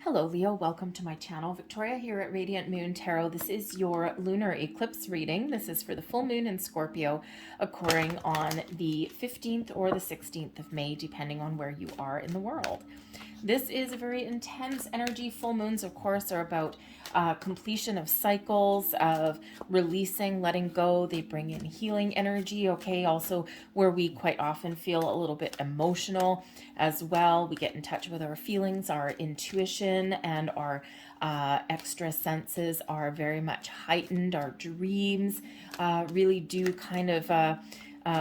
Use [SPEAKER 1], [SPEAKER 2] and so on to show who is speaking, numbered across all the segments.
[SPEAKER 1] Hello Leo, welcome to my channel. Victoria here at Radiant Moon Tarot. This is your lunar eclipse reading. This is for the full moon in Scorpio occurring on the 15th or the 16th of May, depending on where you are in the world. This is a very intense energy. Full moons, of course, are about completion of cycles, of releasing, letting go. They bring in healing energy, okay? Also, where we quite often feel a little bit emotional as well. We get in touch with our feelings, our intuition, and our extra senses are very much heightened. Our dreams really do kind of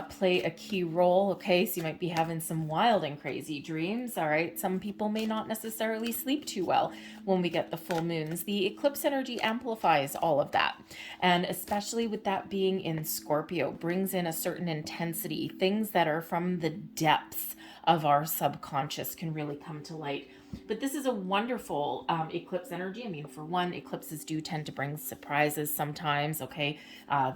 [SPEAKER 1] play a key role, okay? So you might be having some wild and crazy dreams, all right? Some people may not necessarily sleep too well when we get the full moons. The eclipse energy amplifies all of that, and especially with that being in Scorpio, brings in a certain intensity. Things that are from the depths of our subconscious can really come to light. But this is a wonderful eclipse energy. I mean, for one, eclipses do tend to bring surprises sometimes, okay?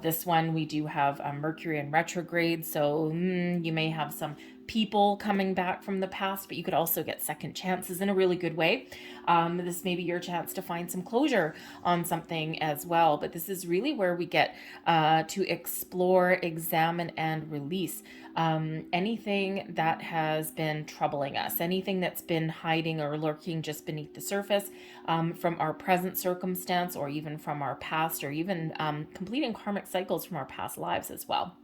[SPEAKER 1] This one, we do have Mercury in retrograde, so you may have some people coming back from the past, but you could also get second chances in a really good way. This may be your chance to find some closure on something as well, but this is really where we get to explore, examine, and release anything that has been troubling us, anything that's been hiding or lurking just beneath the surface from our present circumstance, or even from our past, or even completing karmic cycles from our past lives as well.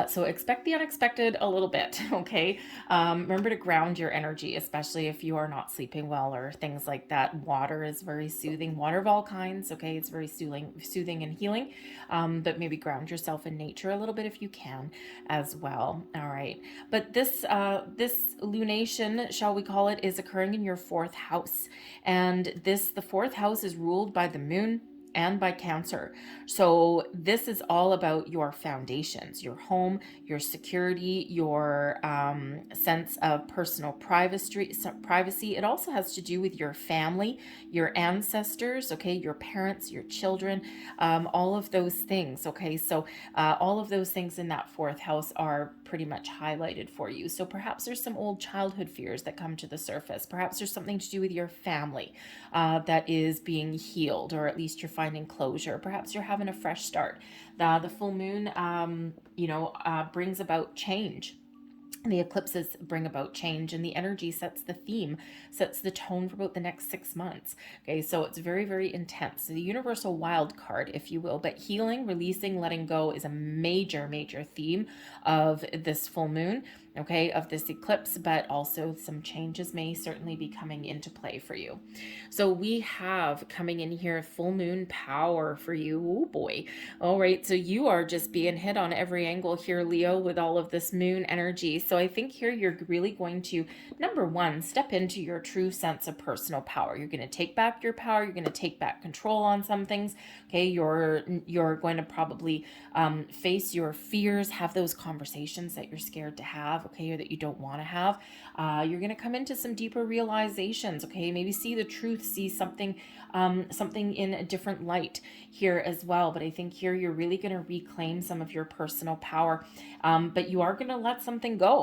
[SPEAKER 1] So expect the unexpected a little bit, okay? Remember to ground your energy, especially if you are not sleeping well or things like that. Water is very soothing. Water of all kinds, okay? It's very soothing and healing. But maybe ground yourself in nature a little bit if you can as well. All right. But this lunation, shall we call it, is occurring in your fourth house. And the fourth house is ruled by the moon and by Cancer. So this is all about your foundations, your home, your security, your sense of personal privacy. It also has to do with your family, your ancestors, okay, your parents, your children, all of those things, okay? So all of those things in that fourth house are pretty much highlighted for you. So perhaps there's some old childhood fears that come to the surface. Perhaps there's something to do with your family that is being healed, or at least you're finding closure. Perhaps you're having a fresh start. The full moon, brings about change. The eclipses bring about change, and the energy sets the theme, sets the tone for about the next 6 months. Okay, so it's very, very intense. So the universal wild card, if you will, but healing, releasing, letting go is a major, major theme of this full moon, okay, of this eclipse, but also some changes may certainly be coming into play for you. So we have coming in here full moon power for you. Oh boy. All right, so you are just being hit on every angle here, Leo, with all of this moon energy. So I think here you're really going to, number one, step into your true sense of personal power. You're going to take back your power. You're going to take back control on some things. Okay, you're going to probably face your fears, have those conversations that you're scared to have, okay, or that you don't want to have. You're going to come into some deeper realizations, okay, maybe see the truth, see something in a different light here as well. But I think here you're really going to reclaim some of your personal power, but you are going to let something go.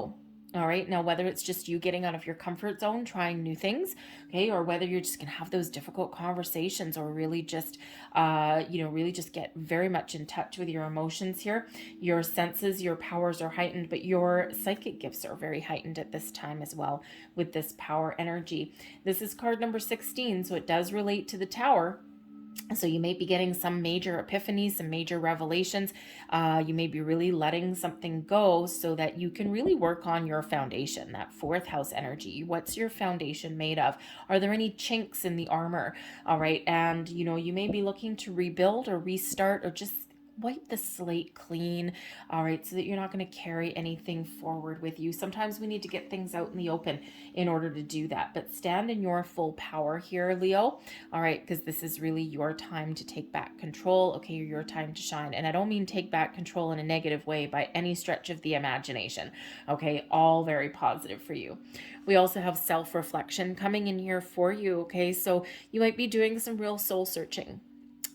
[SPEAKER 1] All right. Now, whether it's just you getting out of your comfort zone, trying new things, okay, or whether you're just going to have those difficult conversations, or really just, really just get very much in touch with your emotions here. Your senses, your powers are heightened, but your psychic gifts are very heightened at this time as well with this power energy. This is card number 16, so it does relate to the Tower. So you may be getting some major epiphanies, some major revelations. You may be really letting something go so that you can really work on your foundation, that fourth house energy. What's your foundation made of? Are there any chinks in the armor? All right. And, you may be looking to rebuild or restart, or just wipe the slate clean, all right, so that you're not going to carry anything forward with you. Sometimes we need to get things out in the open in order to do that, but stand in your full power here, Leo, all right, because this is really your time to take back control, okay, your time to shine. And I don't mean take back control in a negative way by any stretch of the imagination, okay, all very positive for you. We also have self-reflection coming in here for you, okay, so you might be doing some real soul searching.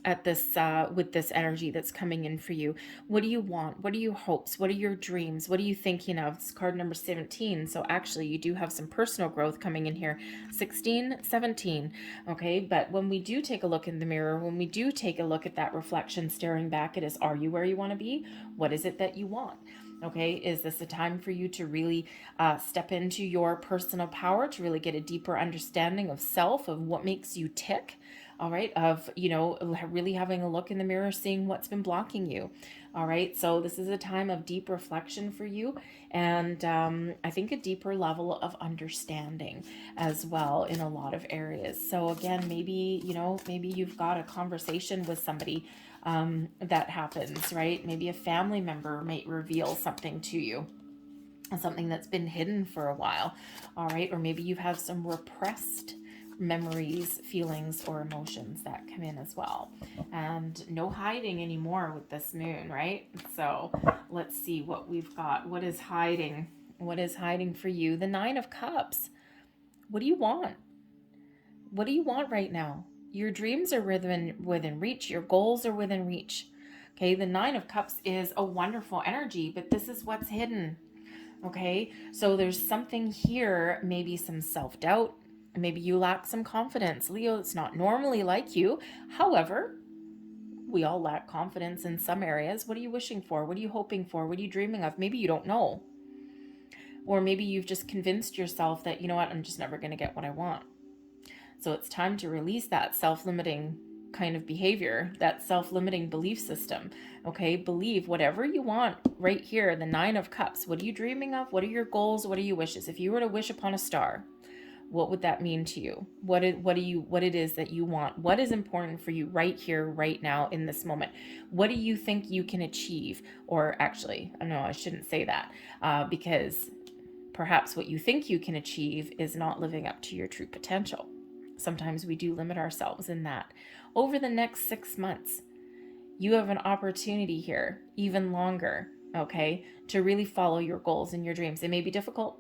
[SPEAKER 1] at this with this energy that's coming in for you. What do you want? What are your hopes? What are your dreams? What are you thinking of? It's card number 17. So actually you do have some personal growth coming in here. 16, 17. Okay, but when we do take a look in the mirror, when we do take a look at that reflection staring back at us, are you where you want to be? What is it that you want? Okay, is this a time for you to really step into your personal power, to really get a deeper understanding of self, of what makes you tick? All right, of, you know, really having a look in the mirror, seeing what's been blocking you. All right, so this is a time of deep reflection for you, and I think a deeper level of understanding as well in a lot of areas. So again, maybe, you know, maybe you've got a conversation with somebody that happens, right? Maybe a family member might reveal something to you, something that's been hidden for a while. All right, or maybe you have some repressed memories, feelings, or emotions that come in as well. And no hiding anymore with this moon, right? So let's see what we've got. What is hiding? What is hiding for you? The Nine of Cups. What do you want? What do you want right now? Your dreams are within reach. Your goals are within reach. Okay, the Nine of Cups is a wonderful energy, but this is what's hidden. Okay, so there's something here, maybe some self-doubt. Maybe you lack some confidence. Leo, it's not normally like you. However, we all lack confidence in some areas. What are you wishing for? What are you hoping for? What are you dreaming of? Maybe you don't know. Or maybe you've just convinced yourself that, you know what, I'm just never going to get what I want. So it's time to release that self-limiting kind of behavior, that self-limiting belief system. Okay, believe whatever you want right here, the Nine of Cups. What are you dreaming of? What are your goals? What are your wishes? If you were to wish upon a star, what would that mean to you? What it is that you want? What is important for you right here, right now, in this moment? What do you think you can achieve? Or actually, no, I shouldn't say that, because perhaps what you think you can achieve is not living up to your true potential. Sometimes we do limit ourselves in that. Over the next 6 months, you have an opportunity here, even longer, okay, to really follow your goals and your dreams. It may be difficult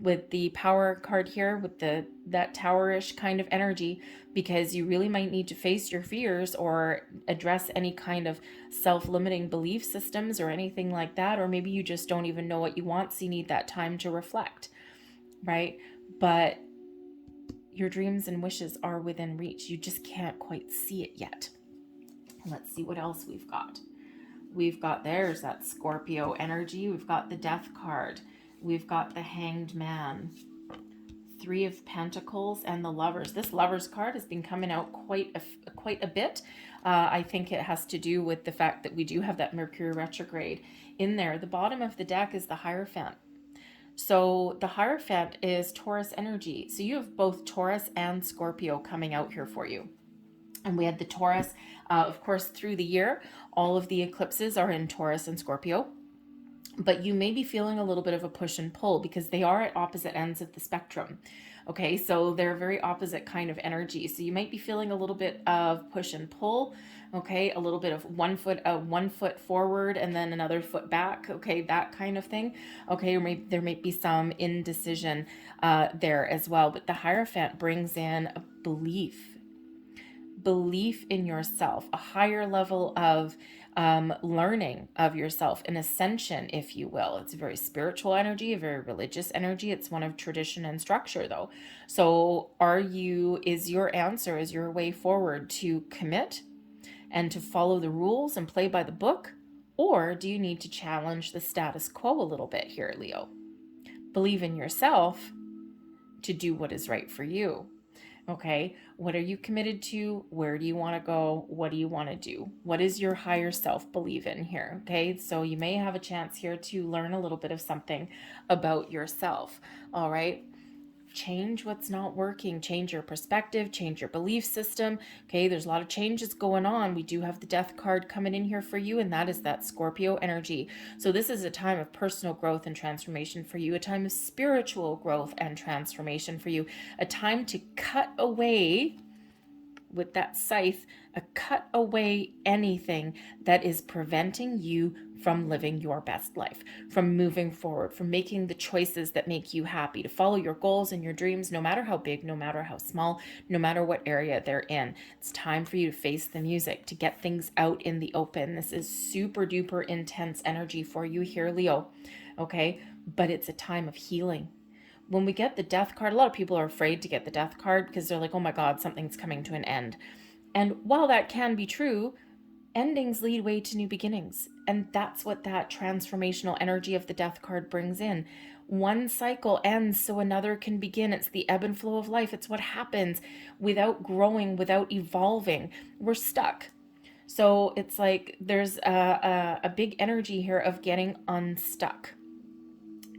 [SPEAKER 1] with the Power card here, with that towerish kind of energy, because you really might need to face your fears or address any kind of self-limiting belief systems or anything like that. Or maybe you just don't even know what you want, so you need that time to reflect, right? But your dreams and wishes are within reach. You just can't quite see it yet. Let's see what else we've got. We've got, there's that Scorpio energy. We've got the Death card. We've got the Hanged Man, Three of Pentacles, and the Lovers. This Lovers card has been coming out quite a bit. I think it has to do with the fact that we do have that Mercury retrograde in there. The bottom of the deck is the Hierophant. So the Hierophant is Taurus energy. So you have both Taurus and Scorpio coming out here for you. And we had the Taurus, of course, through the year. All of the eclipses are in Taurus and Scorpio. But you may be feeling a little bit of a push and pull because they are at opposite ends of the spectrum. Okay, so they're very opposite kind of energy. So you might be feeling a little bit of push and pull. Okay, a little bit of one foot forward and then another foot back. Okay, that kind of thing. Okay, or there might be some indecision there as well. But the Hierophant brings in a belief in yourself, a higher level of learning of yourself, an ascension, if you will. It's a very spiritual energy, a very religious energy. It's one of tradition and structure, though. So is your answer, is your way forward to commit and to follow the rules and play by the book? Or do you need to challenge the status quo a little bit here, Leo? Believe in yourself to do what is right for you. Okay, what are you committed to? Where do you want to go? What do you want to do? What does your higher self believe in here? Okay, so you may have a chance here to learn a little bit of something about yourself. All right, change what's not working, change your perspective, change your belief system. Okay, there's a lot of changes going on. We do have the Death card coming in here for you, and that is that Scorpio energy. So this is a time of personal growth and transformation for you, a time of spiritual growth and transformation for you, a time to cut away with that scythe cut away anything that is preventing you from living your best life, from moving forward, from making the choices that make you happy, to follow your goals and your dreams, no matter how big, no matter how small, no matter what area they're in. It's time for you to face the music, to get things out in the open. This is super duper intense energy for you here, Leo. Okay, but it's a time of healing. When we get the death card, a lot of people are afraid to get the death card because they're like, oh my God, something's coming to an end. And while that can be true, endings lead way to new beginnings. And that's what that transformational energy of the death card brings in. One cycle ends so another can begin. It's the ebb and flow of life. It's what happens without growing, without evolving. We're stuck. So it's like there's a big energy here of getting unstuck,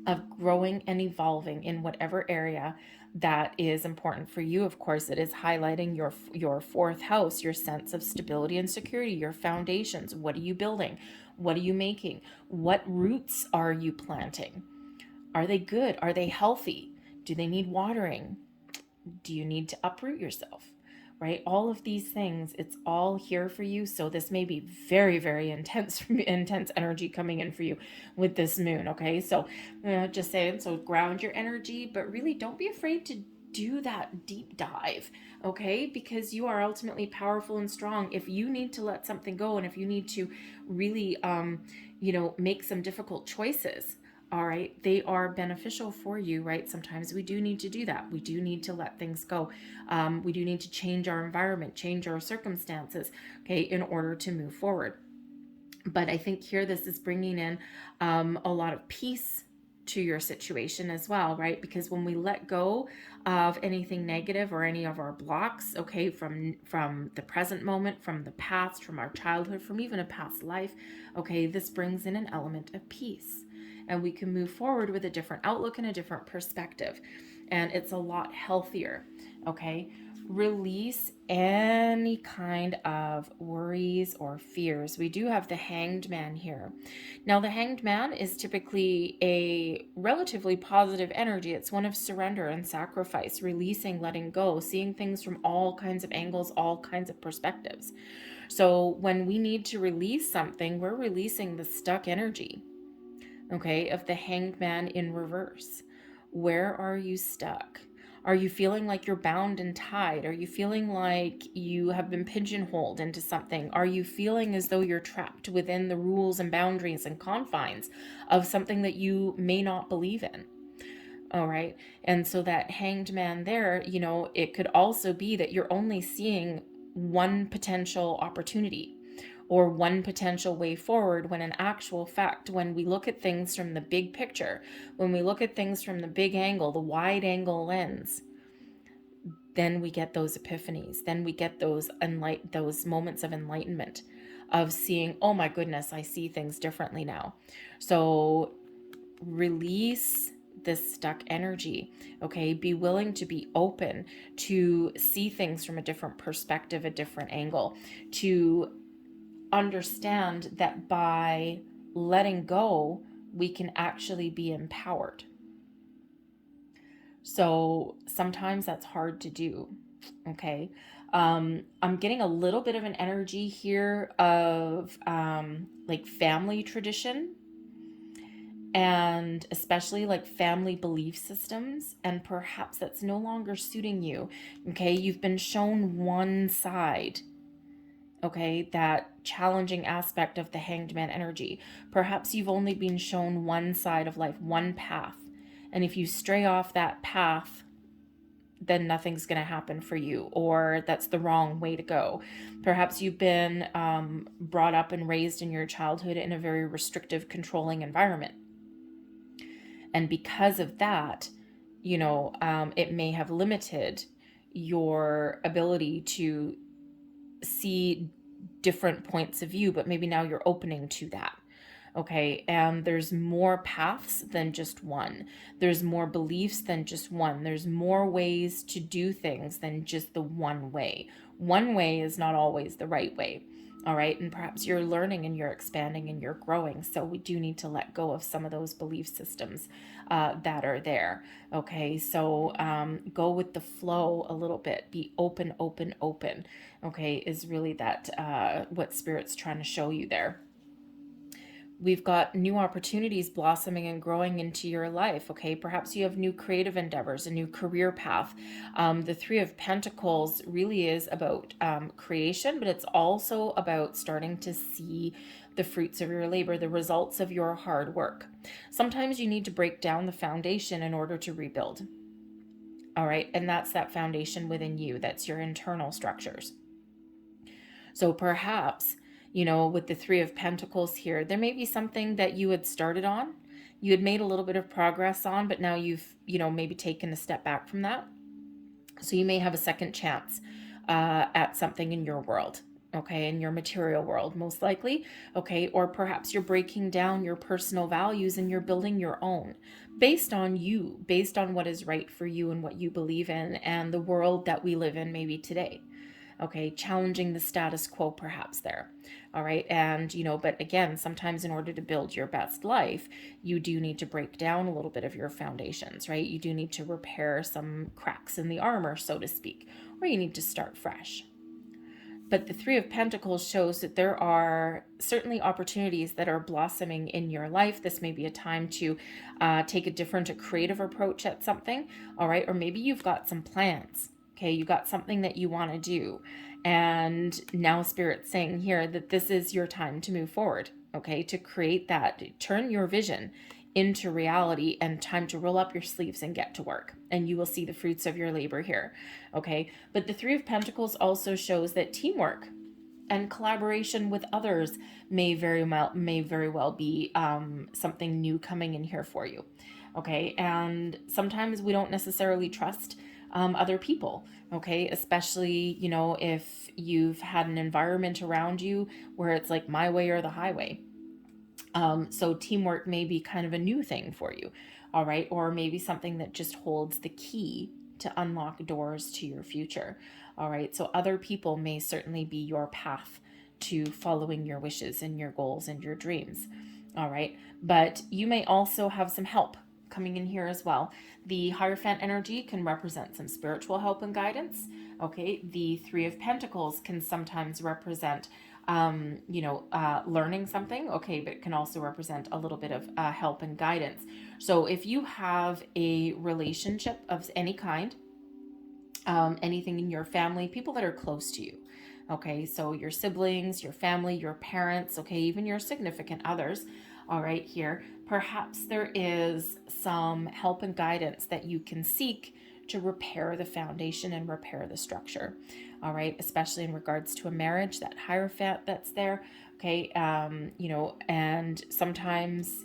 [SPEAKER 1] of growing and evolving in whatever area that is important for you. Of course, it is highlighting your fourth house, your sense of stability and security, your foundations. What are you building? What are you making? What roots are you planting? Are they good? Are they healthy? Do they need watering? Do you need to uproot yourself? Right? All of these things, it's all here for you. So this may be very, very intense energy coming in for you with this moon. Okay. So just saying, so ground your energy, but really don't be afraid to do that deep dive. Okay. Because you are ultimately powerful and strong. If you need to let something go, and if you need to really, make some difficult choices, all right, they are beneficial for you, right? Sometimes we do need to do that. We do need to let things go. We do need to change our environment, change our circumstances, okay, in order to move forward. But I think here this is bringing in a lot of peace to your situation as well, right? Because when we let go of anything negative or any of our blocks, okay, from the present moment, from the past, from our childhood, from even a past life, okay, this brings in an element of peace. And we can move forward with a different outlook and a different perspective. And it's a lot healthier, okay? Release any kind of worries or fears. We do have the Hanged Man here. Now, the Hanged Man is typically a relatively positive energy. It's one of surrender and sacrifice, releasing, letting go, seeing things from all kinds of angles, all kinds of perspectives. So when we need to release something, we're releasing the stuck energy, okay, of the Hanged Man in reverse. Where are you stuck? Are you feeling like you're bound and tied? Are you feeling like you have been pigeonholed into something? Are you feeling as though you're trapped within the rules and boundaries and confines of something that you may not believe in? All right. And so that Hanged Man there, it could also be that you're only seeing one potential opportunity or one potential way forward, when in actual fact, when we look at things from the big picture, when we look at things from the big angle, the wide angle lens, then we get those epiphanies. Then we get those moments of enlightenment, of seeing, oh my goodness, I see things differently now. So release this stuck energy, okay? Be willing to be open to see things from a different perspective, a different angle, to understand that by letting go, we can actually be empowered. So sometimes that's hard to do, okay? I'm getting a little bit of an energy here of like family tradition, and especially like family belief systems, and perhaps that's no longer suiting you, okay? You've been shown one side, okay, that challenging aspect of the Hanged Man energy. Perhaps you've only been shown one side of life, one path. And if you stray off that path, then nothing's going to happen for you, or that's the wrong way to go. Perhaps you've been brought up and raised in your childhood in a very restrictive, controlling environment. And because of that, it may have limited your ability to see different points of view, but maybe now you're opening to that. Okay, and there's more paths than just one. There's more beliefs than just one. There's more ways to do things than just the one way. One way is not always the right way. All right. And perhaps you're learning and you're expanding and you're growing. So we do need to let go of some of those belief systems that are there. Okay. So go with the flow a little bit. Be open, open, open. Okay. Is really that what Spirit's trying to show you there. We've got new opportunities blossoming and growing into your life. Okay, perhaps you have new creative endeavors, a new career path. The Three of Pentacles really is about creation, but it's also about starting to see the fruits of your labor, the results of your hard work. Sometimes you need to break down the foundation in order to rebuild. All right, and that's that foundation within you. That's your internal structures. So perhaps, with the Three of Pentacles here, there may be something that you had started on, you had made a little bit of progress on, but now you've, maybe taken a step back from that. So you may have a second chance at something in your world. Okay, in your material world, most likely. Okay, or perhaps you're breaking down your personal values and you're building your own based on you, based on what is right for you and what you believe in and the world that we live in maybe today. Okay, challenging the status quo perhaps there. All right, and but again, sometimes in order to build your best life, you do need to break down a little bit of your foundations, right? You do need to repair some cracks in the armor, so to speak, or you need to start fresh. But the Three of Pentacles shows that there are certainly opportunities that are blossoming in your life. This may be a time to take a creative approach at something, all right? Or maybe you've got some plans, okay? You got something that you want to do. And now Spirit's saying here that this is your time to move forward, okay? To create that, turn your vision into reality and time to roll up your sleeves and get to work, and you will see the fruits of your labor here. Okay, but the Three of Pentacles also shows that teamwork and collaboration with others may very well be something new coming in here for you. Okay, and sometimes we don't necessarily trust other people. Okay, especially if you've had an environment around you where it's like my way or the highway. So teamwork may be kind of a new thing for you, all right? Or maybe something that just holds the key to unlock doors to your future, all right? So other people may certainly be your path to following your wishes and your goals and your dreams, all right? But you may also have some help coming in here as well. The Hierophant energy can represent some spiritual help and guidance, okay? The Three of Pentacles can sometimes represent learning something, okay, but it can also represent a little bit of help and guidance. So if you have a relationship of any kind, anything in your family, people that are close to you, okay, so your siblings, your family, your parents, okay, even your significant others, all right, here, perhaps there is some help and guidance that you can seek to repair the foundation and repair the structure, all right, especially in regards to a marriage, that Hierophant that's there, okay, and sometimes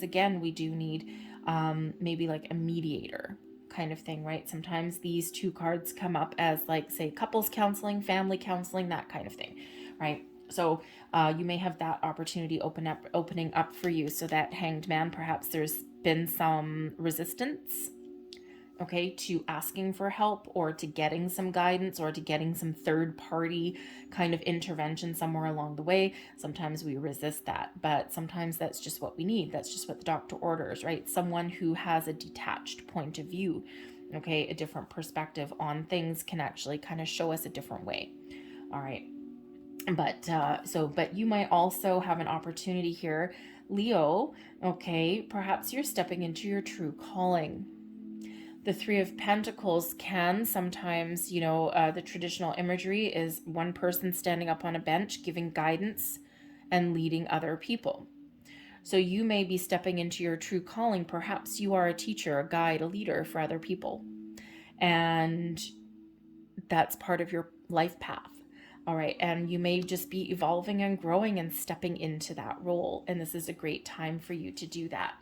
[SPEAKER 1] again, we do need maybe like a mediator kind of thing, right? Sometimes these two cards come up as like, say, couples counseling, family counseling, that kind of thing, right? So you may have that opportunity opening up for you. So that Hanged Man, perhaps there's been some resistance, okay, to asking for help or to getting some guidance or to getting some third party kind of intervention somewhere along the way. Sometimes we resist that, but sometimes that's just what we need. That's just what the doctor orders, right? Someone who has a detached point of view, okay, a different perspective on things can actually kind of show us a different way. All right. But you might also have an opportunity here, Leo, okay, perhaps you're stepping into your true calling. The Three of Pentacles can sometimes, the traditional imagery is one person standing up on a bench giving guidance and leading other people. So you may be stepping into your true calling. Perhaps you are a teacher, a guide, a leader for other people. And that's part of your life path. All right. And you may just be evolving and growing and stepping into that role. And this is a great time for you to do that.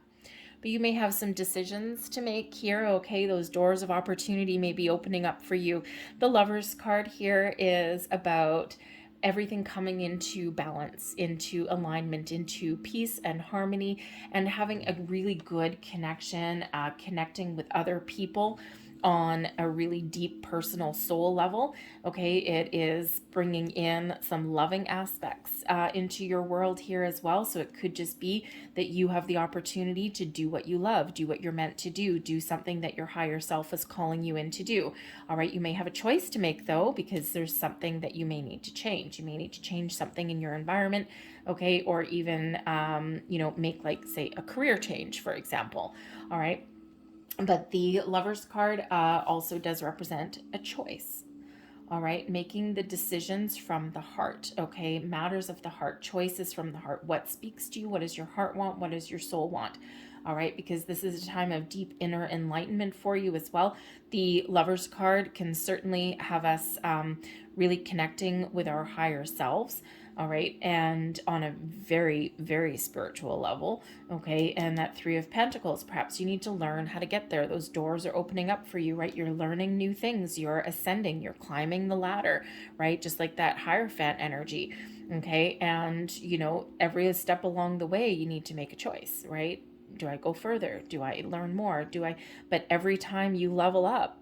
[SPEAKER 1] But you may have some decisions to make here. Okay, those doors of opportunity may be opening up for you. The Lover's card here is about everything coming into balance, into alignment, into peace and harmony, and having a really good connection, connecting with other people. on a really deep personal soul level. Okay, it is bringing in some loving aspects into your world here as well. So it could just be that you have the opportunity to do what you love, do what you're meant to do something that your higher self is calling you in to do. All right, you may have a choice to make though, because there's something that you may need to change. You may need to change something in your environment, okay, or even, make, like, say, a career change, for example. All right. But the Lover's card also does represent a choice. All right, making the decisions from the heart, okay? Matters of the heart, choices from the heart. What speaks to you? What does your heart want? What does your soul want? All right, because this is a time of deep inner enlightenment for you as well. The Lover's card can certainly have us really connecting with our higher selves. All right, and on a very, very spiritual level, okay? And that Three of Pentacles, perhaps you need to learn how to get there. Those doors are opening up for you, right? You're learning new things, you're ascending, you're climbing the ladder, right? Just like that Hierophant energy, okay? And, every step along the way, you need to make a choice, right? Do I go further? Do I learn more? But every time you level up,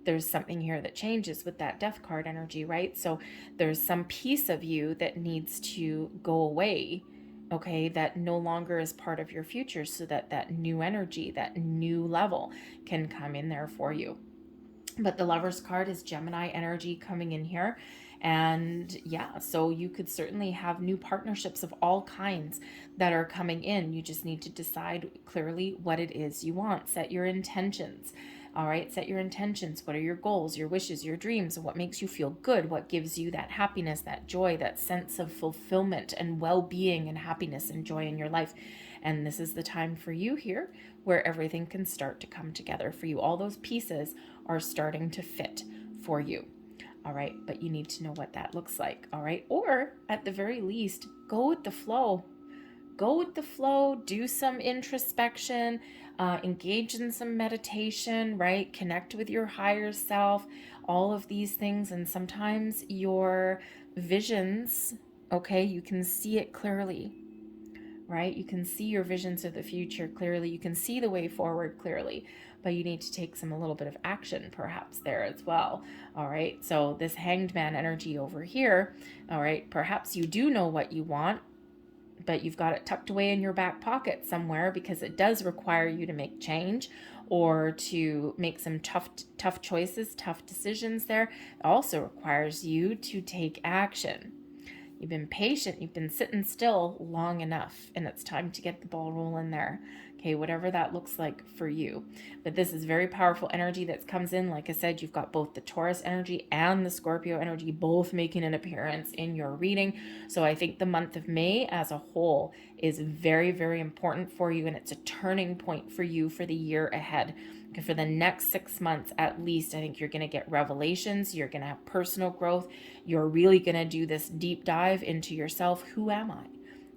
[SPEAKER 1] there's something here that changes with that Death card energy, right? So there's some piece of you that needs to go away, okay, that no longer is part of your future, so that that new energy, that new level can come in there for you. But the Lover's card is Gemini energy coming in here. And yeah, so you could certainly have new partnerships of all kinds that are coming in. You just need to decide clearly what it is you want. Set your intentions. All right, set your intentions. What are your goals, your wishes, your dreams? What makes you feel good? What gives you that happiness, that joy, that sense of fulfillment and well-being and happiness and joy in your life? And this is the time for you here where everything can start to come together for you. All those pieces are starting to fit for you. All right, but you need to know what that looks like. All right, or at the very least, go with the flow. Go with the flow, do some introspection, engage in some meditation, right? Connect with your higher self, all of these things. And sometimes your visions, okay, you can see it clearly, right? You can see your visions of the future clearly. You can see the way forward clearly, but you need to take a little bit of action perhaps there as well. All right, so this Hanged Man energy over here, all right, perhaps you do know what you want, but you've got it tucked away in your back pocket somewhere, because it does require you to make change or to make some tough choices, tough decisions there. It also requires you to take action. You've been patient, you've been sitting still long enough, and it's time to get the ball rolling there. Okay, whatever that looks like for you. But this is very powerful energy that comes in. Like I said, you've got both the Taurus energy and the Scorpio energy both making an appearance in your reading. So I think the month of May as a whole is very, very important for you, and it's a turning point for you for the year ahead. Okay, for the next 6 months at least, I think you're going to get revelations. You're going to have personal growth. You're really going to do this deep dive into yourself. Who am I?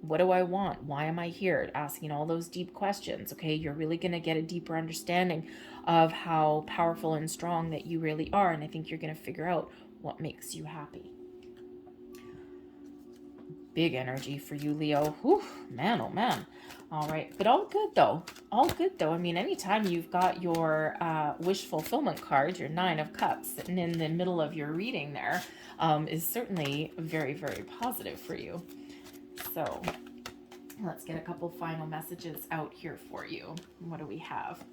[SPEAKER 1] What do I want? Why am I here? Asking all those deep questions. Okay, you're really going to get a deeper understanding of how powerful and strong that you really are. And I think you're going to figure out what makes you happy. Big energy for you, Leo. Whew, man, oh man. All right, but all good though. All good though. I mean, anytime you've got your wish fulfillment card, your 9 of Cups, sitting in the middle of your reading there, is certainly very, very positive for you. So let's get a couple final messages out here for you. What do we have?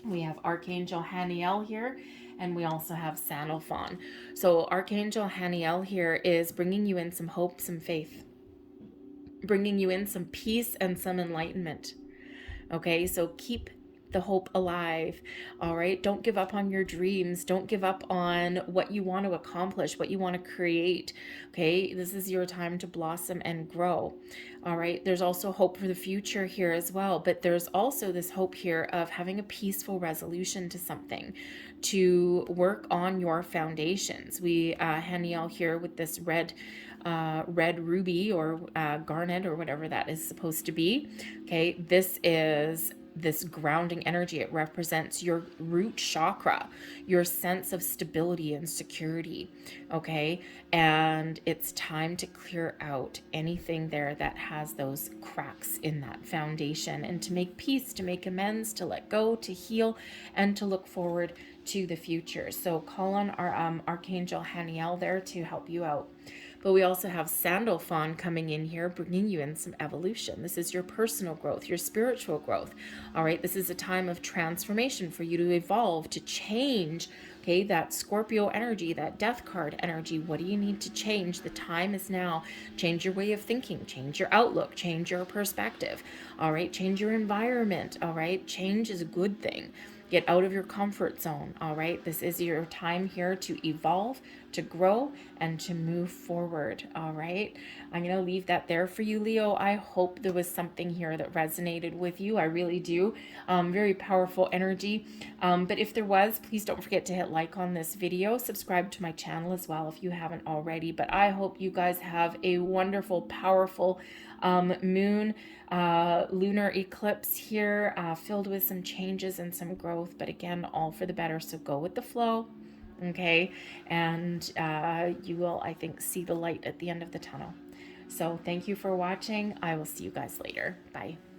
[SPEAKER 1] We have Archangel Haniel here, and we also have Sandalphon. So Archangel Haniel here is bringing you in some hope, some faith, bringing you in some peace and some enlightenment. Okay, so keep the hope alive. All right, don't give up on your dreams. Don't give up on what you want to accomplish, what you want to create. Okay, this is your time to blossom and grow. All right, there's also hope for the future here as well, but there's also this hope here of having a peaceful resolution to something, to work on your foundations. We Haniel here with this red ruby or garnet or whatever that is supposed to be. Okay, this is this grounding energy. It represents your root chakra, your sense of stability and security, okay? And it's time to clear out anything there that has those cracks in that foundation, and to make peace, to make amends, to let go, to heal, and to look forward to the future. So call on our Archangel Haniel there to help you out. But we also have Sandalphon coming in here, bringing you in some evolution. This is your personal growth, your spiritual growth. All right, this is a time of transformation for you to evolve, to change. Okay, that Scorpio energy, that death card energy. What do you need to change? The time is now. Change your way of thinking, change your outlook, change your perspective. All right, change your environment. All right, change is a good thing. Get out of your comfort zone, all right? This is your time here to evolve, to grow, and to move forward, all right? I'm going to leave that there for you, Leo. I hope there was something here that resonated with you. I really do. Very powerful energy. But if there was, please don't forget to hit like on this video. Subscribe to my channel as well if you haven't already. But I hope you guys have a wonderful, powerful moon lunar eclipse here, filled with some changes and some growth, but again, all for the better. So go with the flow, okay? And you will, I think, see the light at the end of the tunnel. So thank you for watching. I will see you guys later. Bye.